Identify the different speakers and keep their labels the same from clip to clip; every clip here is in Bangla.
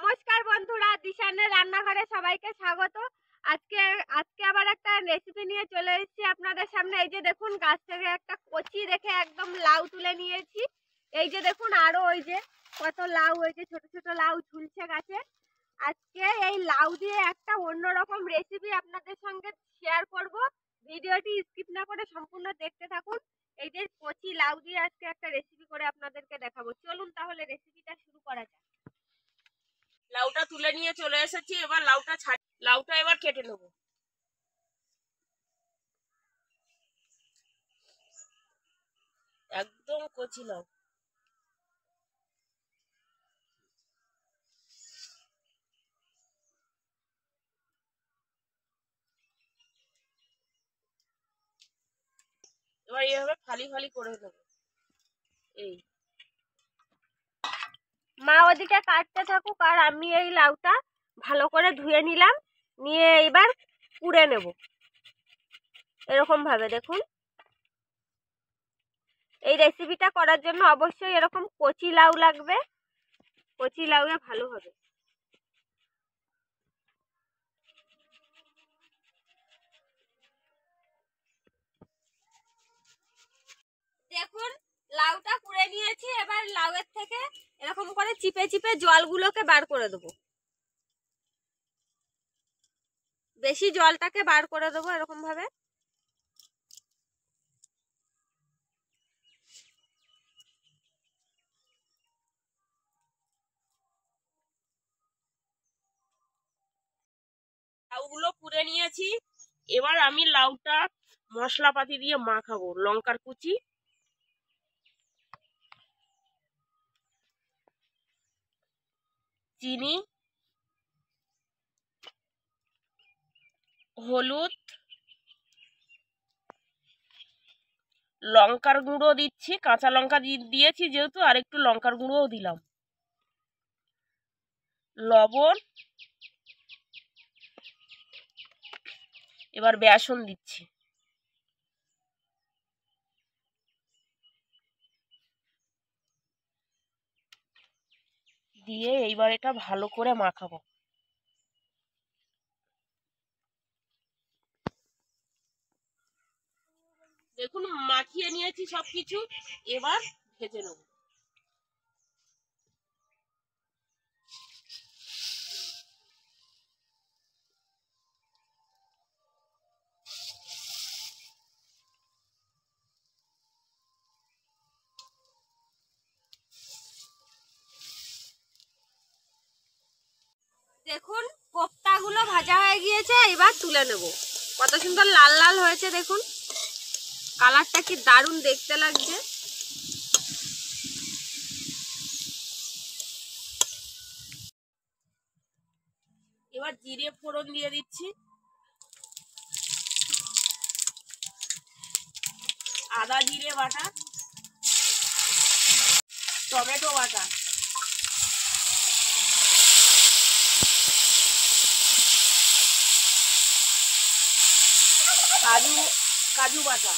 Speaker 1: নমস্কার বন্ধুরা, দিশানের রান্নাঘরে সবাইকে স্বাগত। আজকে আজকে আবার একটা রেসিপি নিয়ে চলে এসেছি আপনাদের সামনে। এই যে দেখুন, গাছ থেকে একটা কচি রেখে একদম লাউ তুলে নিয়েছি। এই যে দেখুন, আরো ওই যে কত লাউ, ওই যে ছোট ছোট লাউ ঝুলছে গাছে। আজকে এই লাউ দিয়ে একটা অন্যরকম রেসিপি আপনাদের সঙ্গে শেয়ার করব। ভিডিওটি স্কিপ না করে সম্পূর্ণ দেখতে থাকুন। এই যে কচি লাউ দিয়ে আজকে একটা রেসিপি করে আপনাদেরকে দেখাবো। চলুন তাহলে রেসিপিটা শুরু করা যাক।
Speaker 2: লাউটা তুলে নিয়ে চলে এসেছি। এবার লাউটা এবার কেটে নেব। একদম কচি লাউ। এবার এইভাবে ফালি ফালি করে নেব। এই
Speaker 1: মা ওদিকে কাটতে থাকুক, আর আমি এই লাউটা ভালো করে ধুয়ে নিলাম। নিয়ে এবার পুড়ে নেব এরকম ভাবে। দেখুন, এই রেসিপিটা করার জন্য অবশ্যই এরকম কচি লাউ লাগবে। কচি লাউয়ে ভালো হবে। দেখুন, লাউটা পুড়ে নিয়েছি। এবার লাউয়ের থেকে এরকম করে চিপে চিপে জলগুলোকে বার করে দেবো। বেশি জলটাকে বার করে দেবো এরকম ভাবে।
Speaker 2: লাউগুলো পুড়ে নিয়েছি। এবার আমি লাউটা মশলাপাতি দিয়ে মাখাবো। লঙ্কার কুচি, চিনি, হলুদ, লঙ্কার গুঁড়ো দিচ্ছি। কাঁচা লঙ্কা দিয়েছি যেহেতু, আর একটু লঙ্কার গুঁড়োও দিলাম, লবণ। এবার বেসন দিচ্ছি। দিয়ে এইবার এটা ভালো করে মাখাবো। দেখুন, মাখিয়ে নিয়েছি সবকিছু। এবার ভেজে নেব।
Speaker 1: দেখুন, কোপ্তাগুলো ভাজা হয়ে গিয়েছে। এবার তুলে নেব। কত সুন্দর লাল লাল হয়েছে দেখুন। কালারটা কি দারুণ দেখতে লাগছে।
Speaker 2: এবার জিরে ফোড়ন দিয়ে দিচ্ছি। আদা জিরে বাটা, টমেটো বাটা, কাজু বাটা,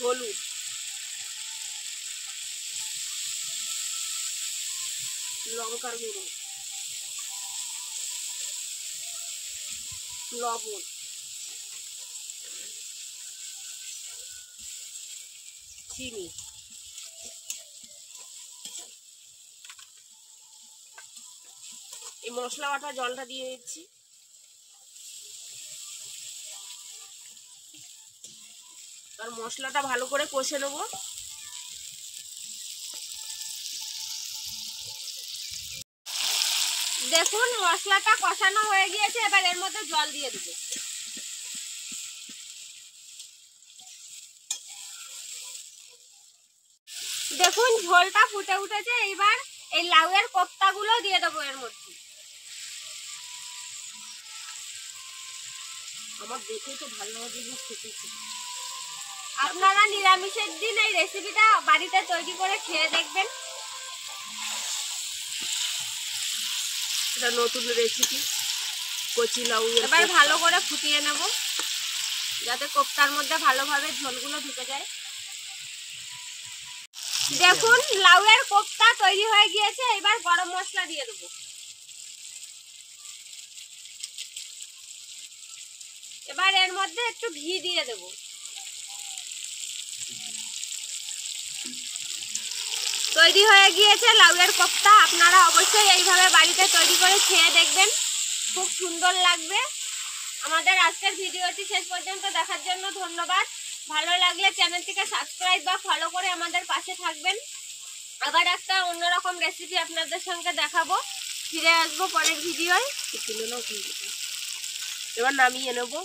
Speaker 2: হলুদ, লঙ্কার গুঁড়ো, লবণ, চিনি। এই মশলা বাটা জলটা দিয়ে দিচ্ছি। আর মশলাটা ভালো করে কষে নেব।
Speaker 1: দেখুন, মশলাটা কষানো হয়ে গিয়েছে। এবার এর মধ্যে জল দিয়ে দেব। দেখুন, ঝোলটা ফুটে উঠেছে। এবার এই লাউয়ের কোপ্তাগুলো দিয়ে দেবো এর মধ্যে।
Speaker 2: আমার দেখে তো ভালো জিনিস খেতেছি।
Speaker 1: আপনারা নিরামিষের দিন এই রেসিপিটা বাড়িতে তৈরি করে খেয়ে দেখবেন।
Speaker 2: এটা নতুন রেসিপি, কচি লাউ।
Speaker 1: এবার ভালো করে ফুটিয়ে নেব যাতে কোপ্তার মধ্যে ভালোভাবে ঝোলগুলো ঢুকে যায়। দেখুন লাউয়ের কোপ্তা তৈরি হয়ে গিয়েছে। এবার গরম মশলা দিয়ে দেবো। এবার এর মধ্যে একটু ঘি দিয়ে দেব। তৈরি হয়ে গিয়েছে লাউয়ের কোপ্তা। আপনারা অবশ্যই এইভাবে বাড়িতে তৈরি করে খেয়ে দেখবেন, খুব সুন্দর লাগবে। আমাদের আজকের ভিডিওটি শেষ পর্যন্ত দেখার জন্য ধন্যবাদ। ভালো লাগলে চ্যানেলটিকে সাবস্ক্রাইব বা ফলো করে আমাদের পাশে থাকবেন। আবার একটা অন্যরকম রেসিপি আপনাদের সঙ্গে দেখাবো। ফিরে আসবো পরের ভিডিওয়।
Speaker 2: এবার নামিয়ে নেবো।